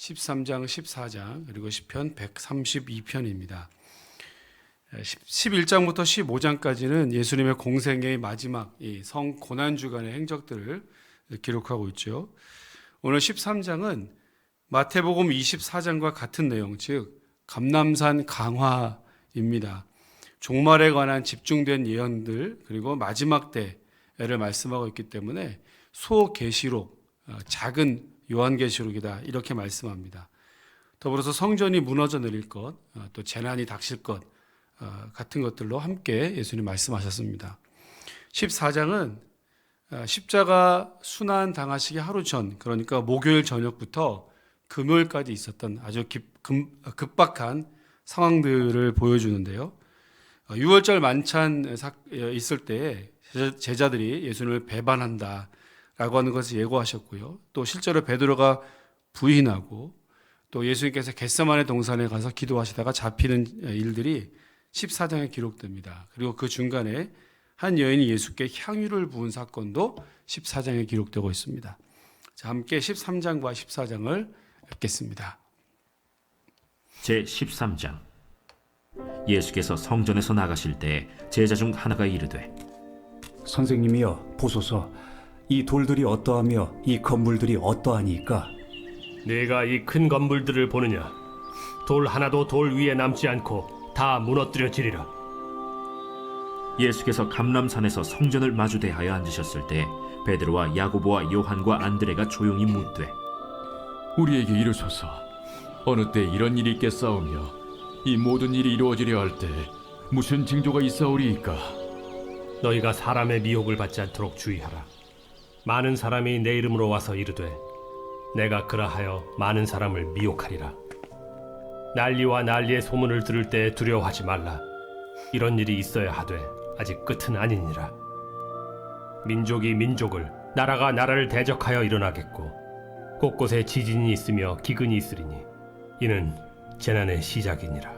13장, 14장, 그리고 시편 132편입니다. 11장부터 15장까지는 예수님의 공생애의 마지막 성 고난주간의 행적들을 기록하고 있죠. 오늘 13장은 마태복음 24장과 같은 내용, 즉 감람산 강화입니다. 종말에 관한 집중된 예언들, 그리고 마지막 때를 말씀하고 있기 때문에 소계시록, 작은 요한계시록이다, 이렇게 말씀합니다. 더불어서 성전이 무너져 내릴 것, 또 재난이 닥칠 것 같은 것들로 함께 예수님 말씀하셨습니다. 14장은 십자가 순환 당하시기 하루 전, 그러니까 목요일 저녁부터 금요일까지 있었던 아주 급박한 상황들을 보여주는데요. 6월절 만찬 있을 때에 제자들이 예수님을 배반한다라고 하는 것을 예고하셨고요. 또 실제로 베드로가 부인하고 또 예수님께서 겟세마네 동산에 가서 기도하시다가 잡히는 일들이 14장에 기록됩니다. 그리고 그 중간에 한 여인이 예수께 향유를 부은 사건도 14장에 기록되고 있습니다. 자, 함께 13장과 14장을 읽겠습니다. 제13장. 예수께서 성전에서 나가실 때 제자 중 하나가 이르되, 선생님이여, 보소서. 이 돌들이 어떠하며 이 건물들이 어떠하니까? 네가 이 큰 건물들을 보느냐? 돌 하나도 돌 위에 남지 않고 다 무너뜨려지리라. 예수께서 감람산에서 성전을 마주 대하여 앉으셨을 때 베드로와 야고보와 요한과 안드레가 조용히 묻되, 우리에게 이르소서, 어느 때 이런 일이 있겠사오며 이 모든 일이 이루어지려 할 때 무슨 징조가 있사오리이까? 너희가 사람의 미혹을 받지 않도록 주의하라. 많은 사람이 내 이름으로 와서 이르되 내가 그라하여 많은 사람을 미혹하리라. 난리와 난리의 소문을 들을 때 두려워하지 말라. 이런 일이 있어야 하되 아직 끝은 아니니라. 민족이 민족을, 나라가 나라를 대적하여 일어나겠고 곳곳에 지진이 있으며 기근이 있으리니 이는 재난의 시작이니라.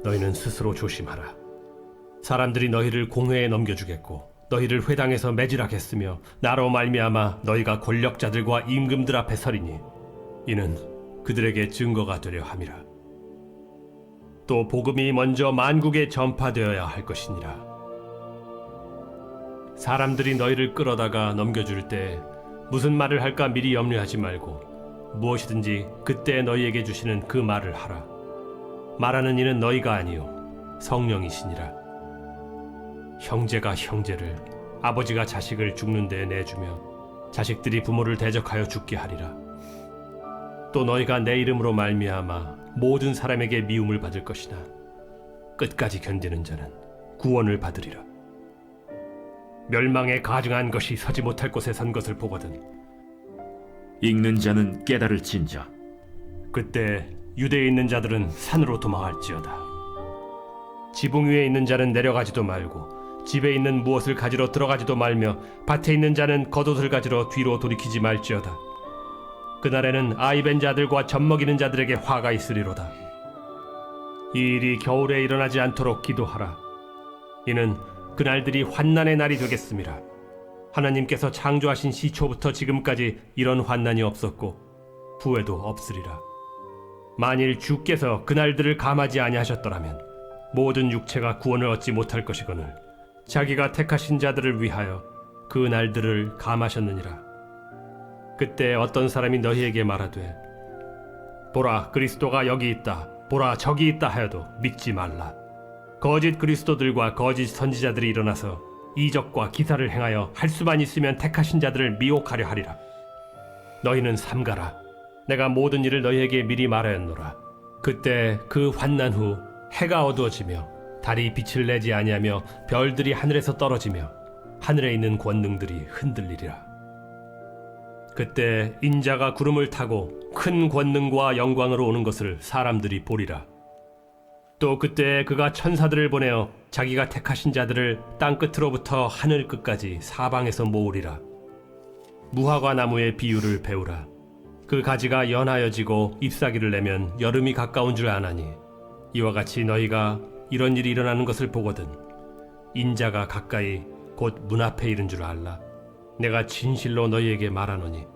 너희는 스스로 조심하라. 사람들이 너희를 공회에 넘겨주겠고 너희를 회당에서 매질하겠으며 나로 말미암아 너희가 권력자들과 임금들 앞에 서리니 이는 그들에게 증거가 되려 함이라. 또 복음이 먼저 만국에 전파되어야 할 것이니라. 사람들이 너희를 끌어다가 넘겨줄 때 무슨 말을 할까 미리 염려하지 말고 무엇이든지 그때 너희에게 주시는 그 말을 하라. 말하는 이는 너희가 아니요 성령이시니라. 형제가 형제를, 아버지가 자식을 죽는 데에 내주며 자식들이 부모를 대적하여 죽게 하리라. 또 너희가 내 이름으로 말미암아 모든 사람에게 미움을 받을 것이나 끝까지 견디는 자는 구원을 받으리라. 멸망에 가증한 것이 서지 못할 곳에 선 것을 보거든 읽는 자는 깨달을진저. 그때 유대에 있는 자들은 산으로 도망할지어다. 지붕 위에 있는 자는 내려가지도 말고 집에 있는 무엇을 가지러 들어가지도 말며 밭에 있는 자는 겉옷을 가지러 뒤로 돌이키지 말지어다. 그날에는 아이 벤 자들과 젖먹이는 자들에게 화가 있으리로다. 이 일이 겨울에 일어나지 않도록 기도하라. 이는 그날들이 환난의 날이 되겠음이라. 하나님께서 창조하신 시초부터 지금까지 이런 환난이 없었고 후에도 없으리라. 만일 주께서 그날들을 감하지 아니하셨더라면 모든 육체가 구원을 얻지 못할 것이거늘 자기가 택하신 자들을 위하여 그 날들을 감하셨느니라. 그때 어떤 사람이 너희에게 말하되 보라, 그리스도가 여기 있다, 보라, 저기 있다 하여도 믿지 말라. 거짓 그리스도들과 거짓 선지자들이 일어나서 이적과 기사를 행하여 할 수만 있으면 택하신 자들을 미혹하려 하리라. 너희는 삼가라. 내가 모든 일을 너희에게 미리 말하였노라. 그때 그 환난 후 해가 어두워지며 달이 빛을 내지 아니하며 별들이 하늘에서 떨어지며 하늘에 있는 권능들이 흔들리리라. 그때 인자가 구름을 타고 큰 권능과 영광으로 오는 것을 사람들이 보리라. 또 그때 그가 천사들을 보내어 자기가 택하신 자들을 땅 끝으로부터 하늘 끝까지 사방에서 모으리라. 무화과 나무의 비유를 배우라. 그 가지가 연하여지고 잎사귀를 내면 여름이 가까운 줄 아나니 이와 같이 너희가 이런 일이 일어나는 것을 보거든 인자가 가까이 곧 문 앞에 이른 줄 알라. 내가 진실로 너희에게 말하노니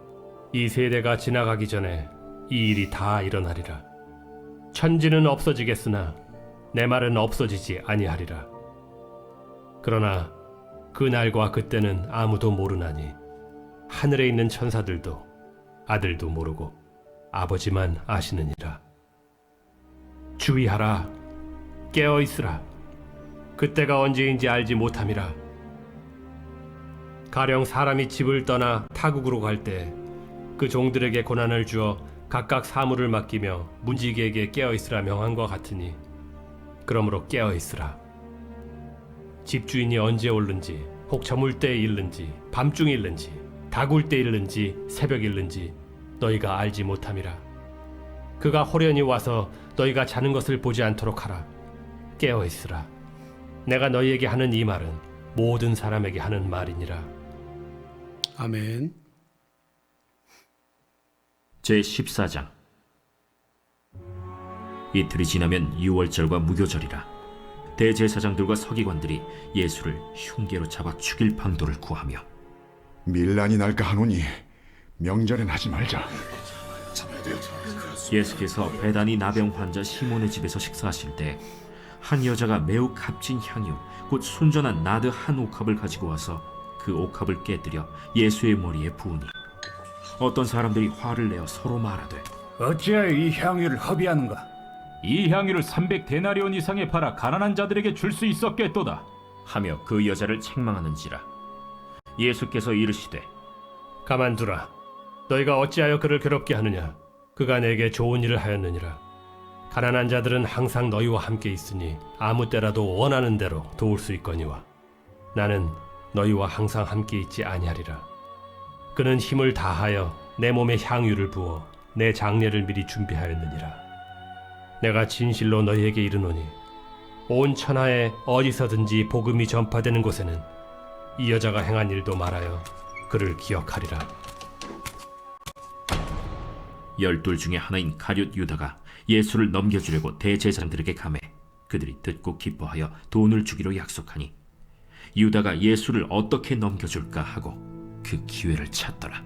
이 세대가 지나가기 전에 이 일이 다 일어나리라. 천지는 없어지겠으나 내 말은 없어지지 아니하리라. 그러나 그 날과 그때는 아무도 모르나니 하늘에 있는 천사들도 아들도 모르고 아버지만 아시느니라. 주의하라. 깨어 있으라. 그때가 언제인지 알지 못함이라. 가령 사람이 집을 떠나 타국으로 갈 때 그 종들에게 고난을 주어 각각 사물을 맡기며 문지기에게 깨어 있으라 명한과 같으니 그러므로 깨어 있으라. 집주인이 언제 올는지 혹 저물 때에 일는지 밤중에 일는지 다굴 때 일는지 새벽 일는지 너희가 알지 못함이라. 그가 호련히 와서 너희가 자는 것을 보지 않도록 하라. 깨어 있으라. 내가 너희에게 하는 이 말은 모든 사람에게 하는 말이니라. 아멘. 제14장. 이틀이 지나면 유월절과 무교절이라. 대제사장들과 서기관들이 예수를 흉계로 잡아 죽일 방도를 구하며 밀란이 날까 하노니 명절엔 하지 말자. 예수께서 베다니 나병 환자 시몬의 집에서 식사하실 때 한 여자가 매우 값진 향유 곧 순전한 나드 한 옥합을 가지고 와서 그 옥합을 깨뜨려 예수의 머리에 부으니 어떤 사람들이 화를 내어 서로 말하되 어찌하여 이 향유를 허비하는가? 이 향유를 300데나리온 이상에 팔아 가난한 자들에게 줄 수 있었겠도다. 하며 그 여자를 책망하는지라. 예수께서 이르시되 가만두라. 너희가 어찌하여 그를 괴롭게 하느냐? 그가 내게 좋은 일을 하였느니라. 가난한 자들은 항상 너희와 함께 있으니 아무 때라도 원하는 대로 도울 수 있거니와 나는 너희와 항상 함께 있지 아니하리라. 그는 힘을 다하여 내 몸에 향유를 부어 내 장례를 미리 준비하였느니라. 내가 진실로 너희에게 이르노니 온 천하에 어디서든지 복음이 전파되는 곳에는 이 여자가 행한 일도 말하여 그를 기억하리라. 12 중에 하나인 가룟 유다가 예수를 넘겨주려고 대제사장들에게 감해 그들이 듣고 기뻐하여 돈을 주기로 약속하니 유다가 예수를 어떻게 넘겨줄까 하고 그 기회를 찾더라.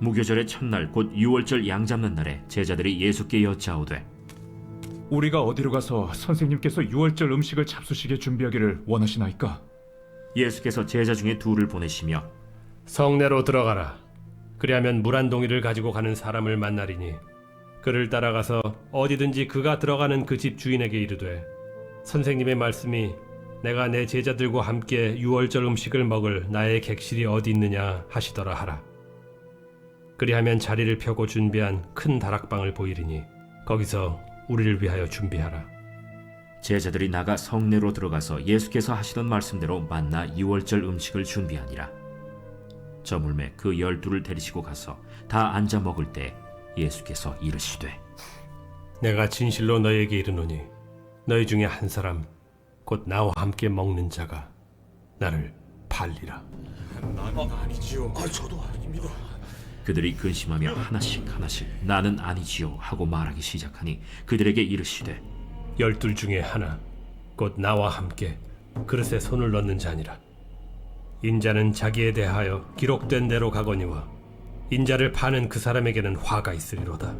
무교절의 첫날 곧 유월절 양 잡는 날에 제자들이 예수께 여짜오되 우리가 어디로 가서 선생님께서 유월절 음식을 잡수시게 준비하기를 원하시나이까? 예수께서 제자 중에 둘을 보내시며 성내로 들어가라. 그리하면 물 한 동이를 가지고 가는 사람을 만나리니 그를 따라가서 어디든지 그가 들어가는 그 집 주인에게 이르되 선생님의 말씀이 내가 내 제자들과 함께 유월절 음식을 먹을 나의 객실이 어디 있느냐 하시더라 하라. 그리하면 자리를 펴고 준비한 큰 다락방을 보이리니 거기서 우리를 위하여 준비하라. 제자들이 나가 성내로 들어가서 예수께서 하시던 말씀대로 만나 유월절 음식을 준비하니라. 저물매 그 12를 데리시고 가서 다 앉아 먹을 때 예수께서 이르시되 내가 진실로 너희에게 이르노니 너희 중에 한 사람 곧 나와 함께 먹는 자가 나를 팔리라. 그들이 근심하며 하나씩 나는 아니지요 하고 말하기 시작하니 그들에게 이르시되 12 중에 하나 곧 나와 함께 그릇에 손을 넣는 자니라. 인자는 자기에 대하여 기록된 대로 가거니와 인자를 파는 그 사람에게는 화가 있으리로다.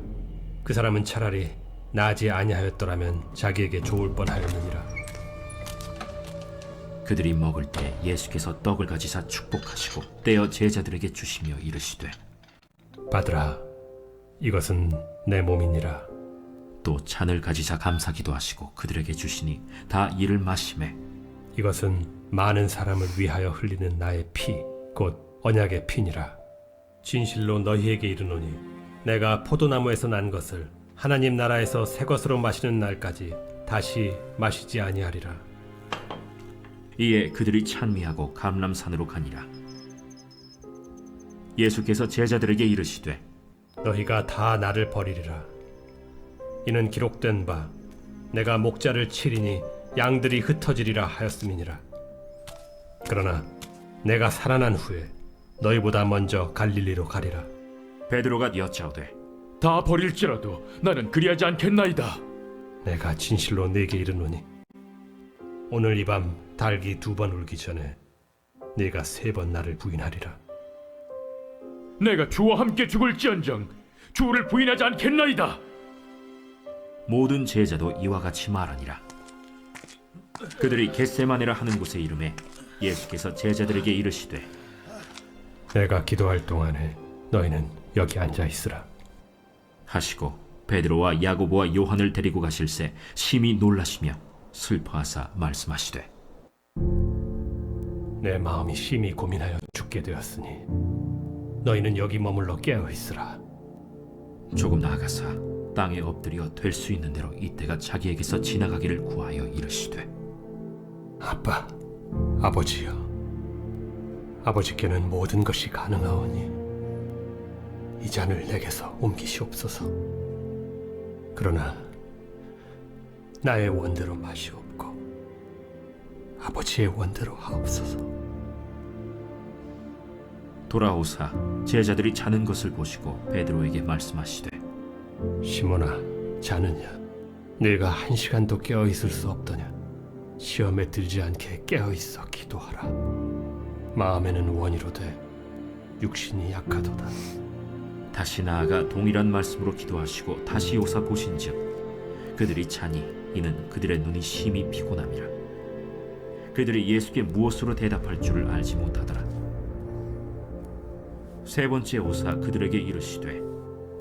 그 사람은 차라리 나지 아니하였더라면 자기에게 좋을 뻔하였느니라. 그들이 먹을 때 예수께서 떡을 가지사 축복하시고 떼어 제자들에게 주시며 이르시되 받으라. 이것은 내 몸이니라. 또 잔을 가지사 감사기도 하시고 그들에게 주시니 다 이를 마시매 이것은 많은 사람을 위하여 흘리는 나의 피, 곧 언약의 피니라. 진실로 너희에게 이르노니 내가 포도나무에서 난 것을 하나님 나라에서 새 것으로 마시는 날까지 다시 마시지 아니하리라. 이에 그들이 찬미하고 감람산으로 가니라. 예수께서 제자들에게 이르시되 너희가 다 나를 버리리라. 이는 기록된 바 내가 목자를 치리니 양들이 흩어지리라 하였음이니라. 그러나 내가 살아난 후에 너희보다 먼저 갈릴리로 가리라. 베드로가 여짜오되 다 버릴지라도 나는 그리하지 않겠나이다. 내가 진실로 네게 이르노니 오늘 이 밤 닭이 2번 울기 전에 네가 3번 나를 부인하리라. 내가 주와 함께 죽을지언정 주를 부인하지 않겠나이다. 모든 제자도 이와 같이 말하니라. 그들이 겟세마네라 하는 곳에 이르매 예수께서 제자들에게 이르시되 내가 기도할 동안에 너희는 여기 앉아 있으라. 하시고 베드로와 야고보와 요한을 데리고 가실새 심히 놀라시며 슬퍼하사 말씀하시되 내 마음이 심히 고민하여 죽게 되었으니 너희는 여기 머물러 깨어 있으라. 조금 나아가사 땅에 엎드려 될 수 있는 대로 이때가 자기에게서 지나가기를 구하여 이르시되 아빠, 아버지여, 아버지께는 모든 것이 가능하오니 이 잔을 내게서 옮기시옵소서. 그러나 나의 원대로 마시옵고 아버지의 원대로 하옵소서. 돌아오사 제자들이 자는 것을 보시고 베드로에게 말씀하시되 시몬아, 자느냐? 네가 1시간도 깨어 있을 수 없더냐? 시험에 들지 않게 깨어 있어 기도하라. 마음에는 원이로되 육신이 약하도다. 다시 나아가 동일한 말씀으로 기도하시고 다시 오사 보신즉 그들이 자니 이는 그들의 눈이 심히 피곤함이라. 그들이 예수께 무엇으로 대답할 줄을 알지 못하더라. 세 번째 오사 그들에게 이르시되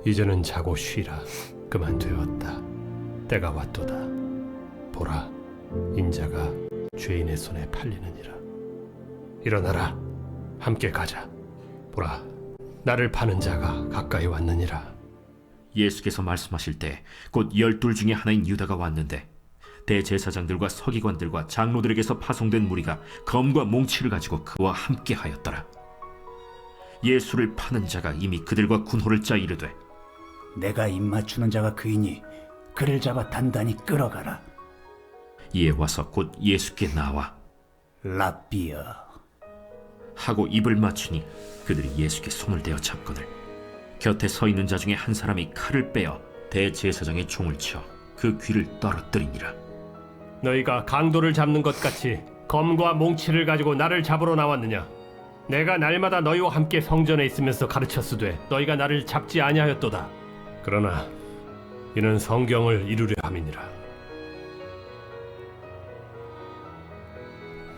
이제는 자고 쉬라. 그만 되었다. 때가 왔도다. 보라, 인자가 죄인의 손에 팔리느니라. 일어나라, 함께 가자. 보라, 나를 파는 자가 가까이 왔느니라. 예수께서 말씀하실 때 곧 12 중에 하나인 유다가 왔는데 대제사장들과 서기관들과 장로들에게서 파송된 무리가 검과 몽치를 가지고 그와 함께 하였더라. 예수를 파는 자가 이미 그들과 군호를 짜 이르되 내가 입맞추는 자가 그이니 그를 잡아 단단히 끌어가라. 이에 와서 곧 예수께 나와 랍비여. 하고 입을 맞추니 그들이 예수께 손을 대어 잡거늘 곁에 서 있는 자 중에 한 사람이 칼을 빼어 대제사장의 총을 쳐 그 귀를 떨어뜨리니라. 너희가 강도를 잡는 것 같이 검과 몽치를 가지고 나를 잡으러 나왔느냐? 내가 날마다 너희와 함께 성전에 있으면서 가르쳤으되 너희가 나를 잡지 아니하였도다. 그러나 이는 성경을 이루려 함이니라.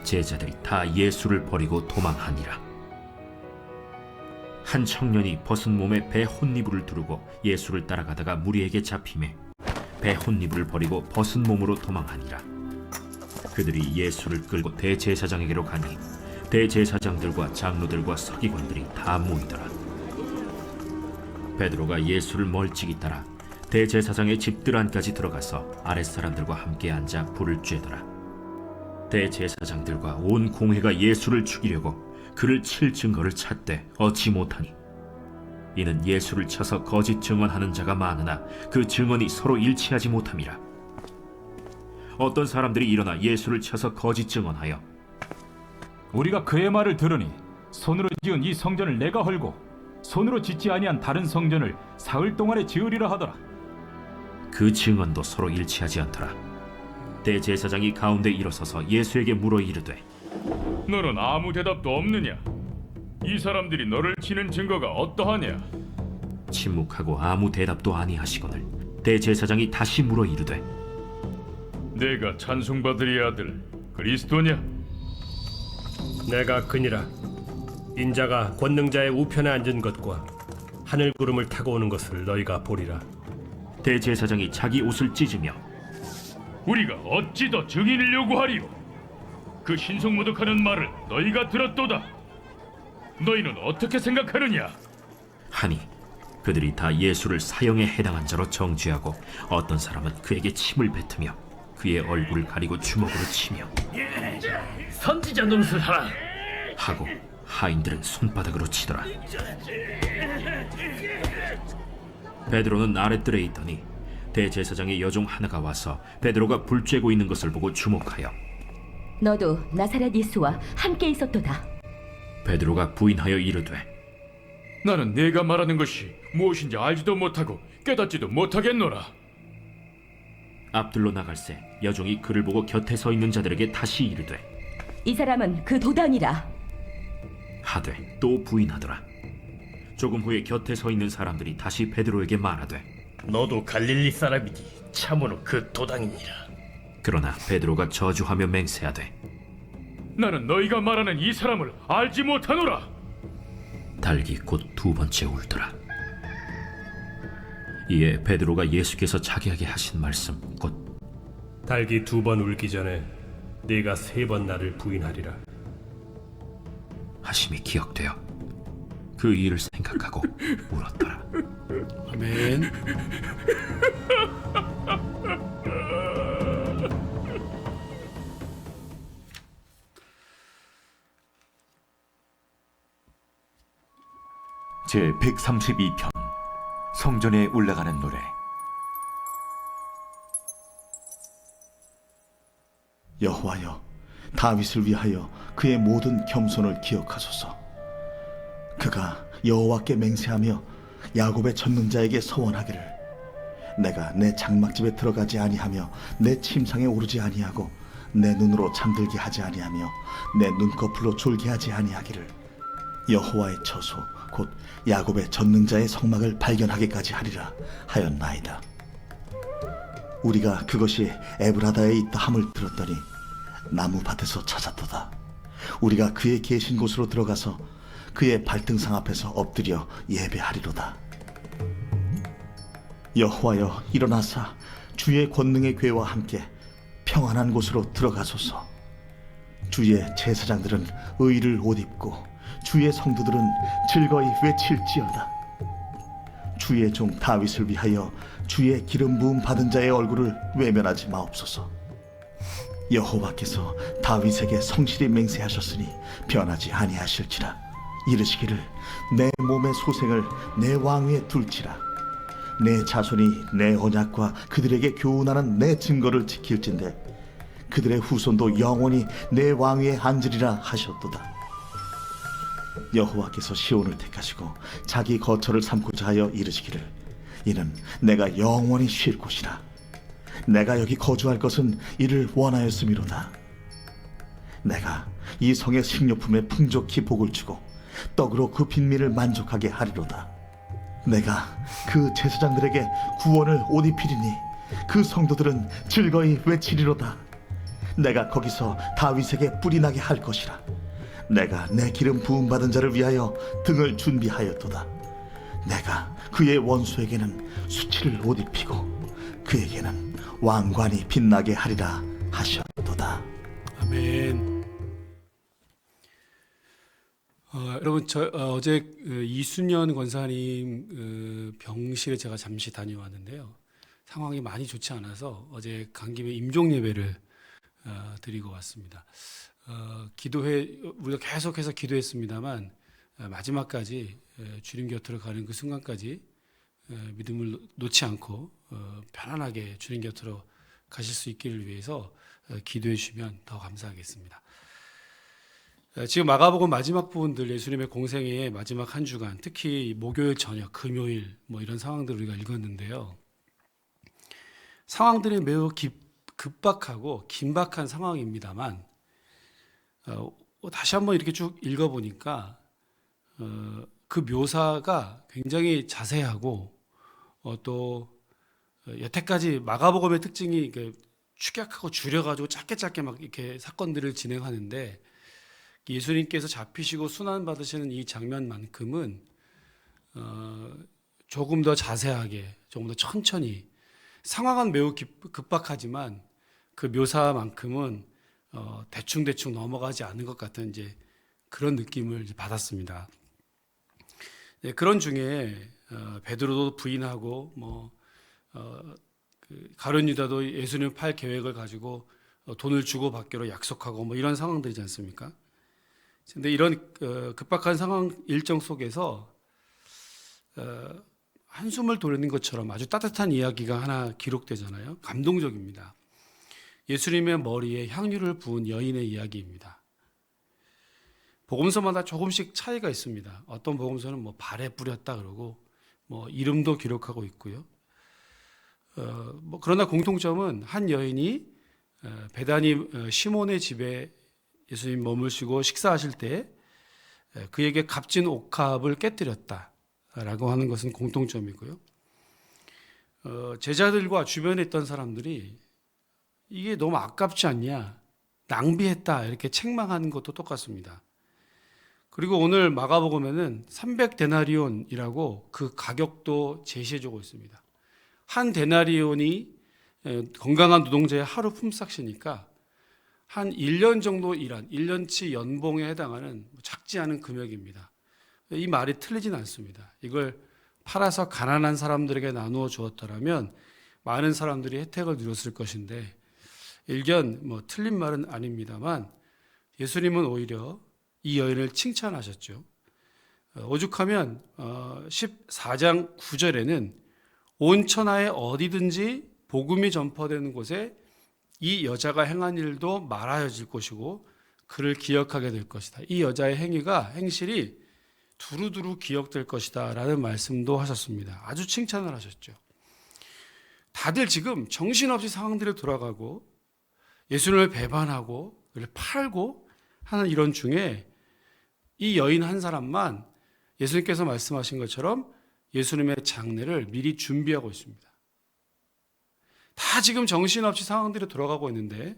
제자들이 다 예수를 버리고 도망하니라. 한 청년이 벗은 몸에 배 혼니부를 두르고 예수를 따라가다가 무리에게 잡히매 배 혼니부를 버리고 벗은 몸으로 도망하니라. 그들이 예수를 끌고 대제사장에게로 가니 대제사장들과 장로들과 서기관들이 다 모이더라. 베드로가 예수를 멀찍이 따라 대제사장의 집들 안까지 들어가서 아랫사람들과 함께 앉아 불을 쬐더라. 대제사장들과 온 공회가 예수를 죽이려고 그를 칠 증거를 찾되 얻지 못하니 이는 예수를 쳐서 거짓 증언하는 자가 많으나 그 증언이 서로 일치하지 못함이라. 어떤 사람들이 일어나 예수를 쳐서 거짓 증언하여 우리가 그의 말을 들으니 손으로 지은 이 성전을 내가 헐고 손으로 짓지 아니한 다른 성전을 사흘 동안에 지으리라 하더라. 그 증언도 서로 일치하지 않더라. 대제사장이 가운데 일어서서 예수에게 물어 이르되 너는 아무 대답도 없느냐? 이 사람들이 너를 치는 증거가 어떠하냐? 침묵하고 아무 대답도 아니하시거늘 대제사장이 다시 물어 이르되 내가 찬송받으리 아들 그리스도냐? 내가 그니라. 인자가 권능자의 우편에 앉은 것과 하늘 구름을 타고 오는 것을 너희가 보리라. 대제사장이 자기 옷을 찢으며 우리가 어찌 더 증인을 요구하리요? 그 신성모독하는 말을 너희가 들었도다. 너희는 어떻게 생각하느냐? 하니 그들이 다 예수를 사형에 해당한 자로 정죄하고 어떤 사람은 그에게 침을 뱉으며 그의 얼굴을 가리고 주먹으로 치며 선지자 노릇을 하라. 하고 하인들은 손바닥으로 치더라. 베드로는 아랫뜰에 있더니 대제사장의 여종 하나가 와서 베드로가 불 쬐고 있는 것을 보고 주목하여 너도 나사렛 예수와 함께 있었도다. 베드로가 부인하여 이르되 나는 네가 말하는 것이 무엇인지 알지도 못하고 깨닫지도 못하겠노라. 앞들로 나갈새 여종이 그를 보고 곁에 서 있는 자들에게 다시 이르되 이 사람은 그 도당이라. 하되 또 부인하더라. 조금 후에 곁에 서 있는 사람들이 다시 베드로에게 말하되 너도 갈릴리 사람이니 참으로 그 도당이니라. 그러나 베드로가 저주하며 맹세하되 나는 너희가 말하는 이 사람을 알지 못하노라. 달기 곧 두 번째 울더라. 이에 베드로가 예수께서 자기에게 하신 말씀 곧 달기 2번 울기 전에 네가 3번 나를 부인하리라. 하심이 기억되어 그 일을 생각하고 울었더라. 아멘. 제 132편 성전에 올라가는 노래. 여호와여, 다윗을 위하여 그의 모든 겸손을 기억하소서. 그가 여호와께 맹세하며 야곱의 전능자에게 서원하기를 내가 내 장막집에 들어가지 아니하며 내 침상에 오르지 아니하고 내 눈으로 잠들게 하지 아니하며 내 눈꺼풀로 졸게 하지 아니하기를 여호와의 처소 곧 야곱의 전능자의 성막을 발견하기까지 하리라 하였나이다. 우리가 그것이 에브라다에 있다 함을 들었더니 나무밭에서 찾았도다. 우리가 그의 계신 곳으로 들어가서 그의 발등상 앞에서 엎드려 예배하리로다. 여호와여, 일어나사 주의 권능의 궤와 함께 평안한 곳으로 들어가소서. 주의 제사장들은 의를 옷 입고 주의 성도들은 즐거이 외칠지어다. 주의 종 다윗을 위하여 주의 기름 부음 받은 자의 얼굴을 외면하지 마옵소서. 여호와께서 다윗에게 성실히 맹세하셨으니 변하지 아니하실지라. 이르시기를 내 몸의 소생을 내 왕위에 둘지라. 내 자손이 내 언약과 그들에게 교훈하는 내 증거를 지킬진대 그들의 후손도 영원히 내 왕위에 앉으리라 하셨도다. 여호와께서 시온을 택하시고 자기 거처를 삼고자 하여 이르시기를 이는 내가 영원히 쉴 곳이라. 내가 여기 거주할 것은 이를 원하였음이로다. 내가 이 성의 식료품에 풍족히 복을 주고 떡으로 그 빈민을 만족하게 하리로다. 내가 그 제사장들에게 구원을 옷 입히리니 그 성도들은 즐거이 외치리로다. 내가 거기서 다윗에게 뿔이 나게 할 것이라. 내가 내 기름 부음 받은 자를 위하여 등을 준비하였도다. 내가 그의 원수에게는 수치를 옷 입히고 그에게는 왕관이 빛나게 하리라 하셨도다. 아멘. 여러분, 어제 이순년 권사님 병실에 제가 잠시 다녀왔는데요. 상황이 많이 좋지 않아서 어제 간 김에 임종 예배를 드리고 왔습니다. 기도회 우리가 계속해서 기도했습니다만 마지막까지 주님 곁으로 가는 그 순간까지 믿음을 놓지 않고 편안하게 주님 곁으로 가실 수 있기를 위해서 기도해 주시면 더 감사하겠습니다. 지금 마가복음 마지막 부분들, 예수님의 공생애의 마지막 한 주간, 특히 목요일 저녁, 금요일 뭐 이런 상황들을 우리가 읽었는데요. 상황들이 매우 급박하고 긴박한 상황입니다만 다시 한번 이렇게 쭉 읽어보니까 그 묘사가 굉장히 자세하고 또 여태까지 마가복음의 특징이 축약하고 줄여가지고 짧게 막 이렇게 사건들을 진행하는데 예수님께서 잡히시고 순환 받으시는 이 장면만큼은 조금 더 자세하게, 조금 더 천천히, 상황은 매우 급박하지만 그 묘사만큼은 대충 넘어가지 않는 것 같은 이제 그런 느낌을 받았습니다. 그런 중에 베드로도 부인하고 가룟 유다도 예수님 팔 계획을 가지고 돈을 주고 받기로 약속하고 뭐 이런 상황들이지 않습니까? 근데 이런 급박한 상황 일정 속에서 한숨을 돌리는 것처럼 아주 따뜻한 이야기가 하나 기록되잖아요. 감동적입니다. 예수님의 머리에 향유를 부은 여인의 이야기입니다. 복음서마다 조금씩 차이가 있습니다. 어떤 복음서는 뭐 발에 뿌렸다 그러고 뭐 이름도 기록하고 있고요. 그러나 공통점은 한 여인이 베다니 시몬의 집에 예수님 머물시고 식사하실 때 그에게 값진 옥합을 깨뜨렸다. 라고 하는 것은 공통점이고요. 제자들과 주변에 있던 사람들이 이게 너무 아깝지 않냐, 낭비했다 이렇게 책망하는 것도 똑같습니다. 그리고 오늘 마가복음에는 300데나리온이라고 그 가격도 제시해주고 있습니다. 한 데나리온이 건강한 노동자의 하루 품삯이니까 한 1년 정도 일한 1년치 연봉에 해당하는 작지 않은 금액입니다. 이 말이 틀리진 않습니다. 이걸 팔아서 가난한 사람들에게 나누어 주었더라면 많은 사람들이 혜택을 누렸을 것인데, 일견 틀린 말은 아닙니다만 예수님은 오히려 이 여인을 칭찬하셨죠. 오죽하면 14장 9절에는 온 천하에 어디든지 복음이 전파되는 곳에 이 여자가 행한 일도 말하여질 것이고 그를 기억하게 될 것이다. 이 여자의 행실이 두루두루 기억될 것이다 라는 말씀도 하셨습니다. 아주 칭찬을 하셨죠. 다들 지금 정신없이 상황들이 돌아가고 예수님을 배반하고 그를 팔고 하는 이런 중에 이 여인 한 사람만 예수님께서 말씀하신 것처럼 예수님의 장례를 미리 준비하고 있습니다. 다 지금 정신없이 상황들이 돌아가고 있는데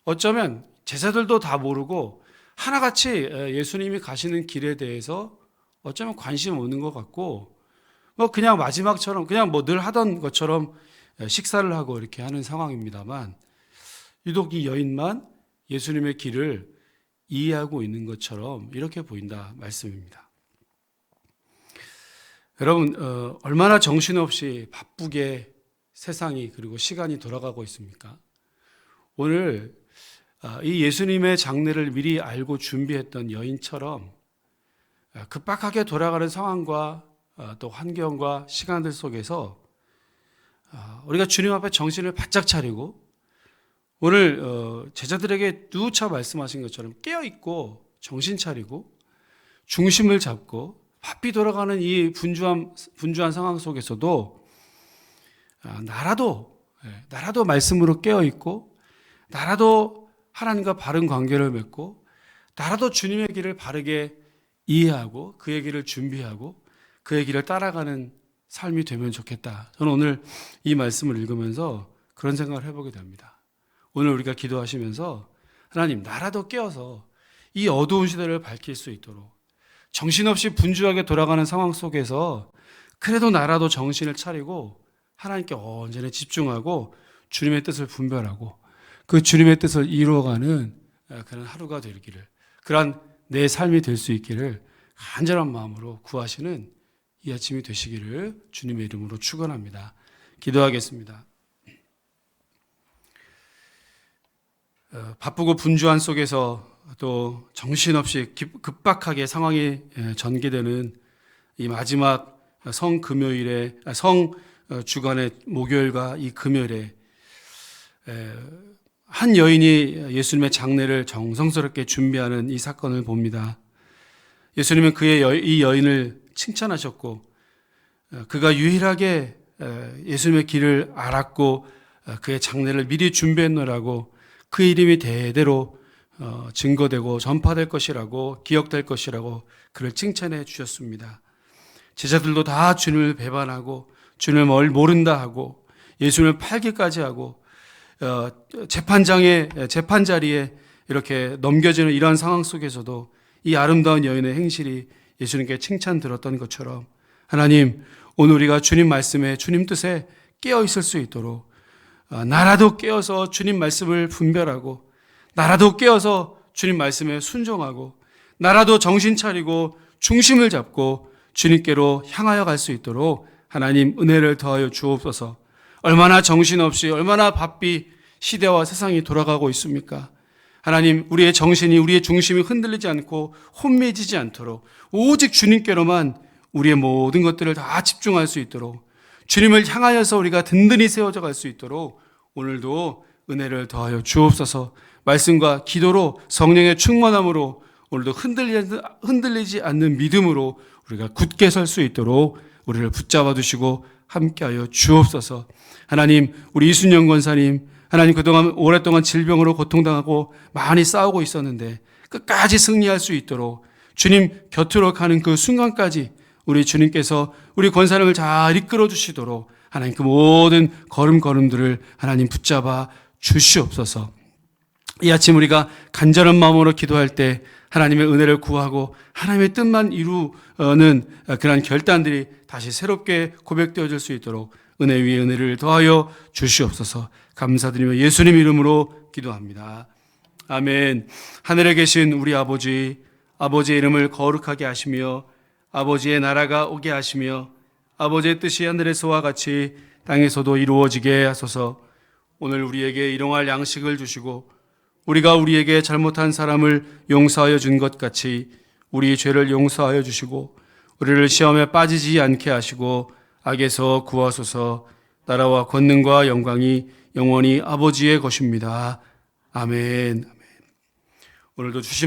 어쩌면 제자들도 다 모르고 하나같이 예수님이 가시는 길에 대해서 어쩌면 관심 없는 것 같고 그냥 마지막처럼 그냥 늘 하던 것처럼 식사를 하고 이렇게 하는 상황입니다만, 유독 이 여인만 예수님의 길을 이해하고 있는 것처럼 이렇게 보인다 말씀입니다. 여러분, 얼마나 정신없이 바쁘게 세상이 그리고 시간이 돌아가고 있습니까? 오늘 이 예수님의 장례를 미리 알고 준비했던 여인처럼 급박하게 돌아가는 상황과 또 환경과 시간들 속에서 우리가 주님 앞에 정신을 바짝 차리고 오늘 제자들에게 누차 말씀하신 것처럼 깨어있고 정신 차리고 중심을 잡고 바삐 돌아가는 이 분주한 상황 속에서도 나라도 말씀으로 깨어있고 나라도 하나님과 바른 관계를 맺고 나라도 주님의 길을 바르게 이해하고 그의 길을 준비하고 그의 길을 따라가는 삶이 되면 좋겠다. 저는 오늘 이 말씀을 읽으면서 그런 생각을 해보게 됩니다. 오늘 우리가 기도하시면서 하나님, 나라도 깨어서 이 어두운 시대를 밝힐 수 있도록 정신없이 분주하게 돌아가는 상황 속에서 그래도 나라도 정신을 차리고 하나님께 온전히 집중하고 주님의 뜻을 분별하고 그 주님의 뜻을 이루어가는 그런 하루가 되기를, 그러한 내 삶이 될 수 있기를 간절한 마음으로 구하시는 이 아침이 되시기를 주님의 이름으로 축원합니다. 기도하겠습니다. 바쁘고 분주한 속에서 또 정신없이 급박하게 상황이 전개되는 이 마지막 성 주간의 목요일과 이 금요일에 한 여인이 예수님의 장례를 정성스럽게 준비하는 이 사건을 봅니다. 예수님은 이 여인을 칭찬하셨고 그가 유일하게 예수님의 길을 알았고 그의 장례를 미리 준비했노라고 그 이름이 대대로 증거되고 전파될 것이라고 기억될 것이라고 그를 칭찬해 주셨습니다. 제자들도 다 주님을 배반하고 주님을 모른다 하고 예수님을 팔기까지 하고 재판 자리에 이렇게 넘겨지는 이러한 상황 속에서도 이 아름다운 여인의 행실이 예수님께 칭찬 들었던 것처럼 하나님, 오늘 우리가 주님 말씀에 주님 뜻에 깨어 있을 수 있도록 나라도 깨어서 주님 말씀을 분별하고 나라도 깨어서 주님 말씀에 순종하고 나라도 정신 차리고 중심을 잡고 주님께로 향하여 갈 수 있도록 하나님 은혜를 더하여 주옵소서. 얼마나 정신없이 얼마나 바삐 시대와 세상이 돌아가고 있습니까? 하나님, 우리의 정신이 우리의 중심이 흔들리지 않고 혼미해지지 않도록 오직 주님께로만 우리의 모든 것들을 다 집중할 수 있도록 주님을 향하여서 우리가 든든히 세워져 갈 수 있도록 오늘도 은혜를 더하여 주옵소서. 말씀과 기도로 성령의 충만함으로 오늘도 흔들리지 않는 믿음으로 우리가 굳게 설 수 있도록 우리를 붙잡아 두시고 함께하여 주옵소서. 하나님, 우리 이순영 권사님, 하나님 그동안 오랫동안 질병으로 고통당하고 많이 싸우고 있었는데 끝까지 승리할 수 있도록 주님 곁으로 가는 그 순간까지 우리 주님께서 우리 권사님을 잘 이끌어 주시도록 하나님 그 모든 걸음걸음들을 하나님 붙잡아 주시옵소서. 이 아침 우리가 간절한 마음으로 기도할 때 하나님의 은혜를 구하고 하나님의 뜻만 이루는 그러한 결단들이 다시 새롭게 고백되어질 수 있도록 은혜 위에 은혜를 더하여 주시옵소서. 감사드리며 예수님 이름으로 기도합니다. 아멘. 하늘에 계신 우리 아버지, 아버지의 이름을 거룩하게 하시며 아버지의 나라가 오게 하시며 아버지의 뜻이 하늘에서와 같이 땅에서도 이루어지게 하소서. 오늘 우리에게 일용할 양식을 주시고 우리가 우리에게 잘못한 사람을 용서하여 준 것 같이 우리 죄를 용서하여 주시고 우리를 시험에 빠지지 않게 하시고 악에서 구하소서. 나라와 권능과 영광이 영원히 아버지의 것입니다. 아멘. 오늘도 주신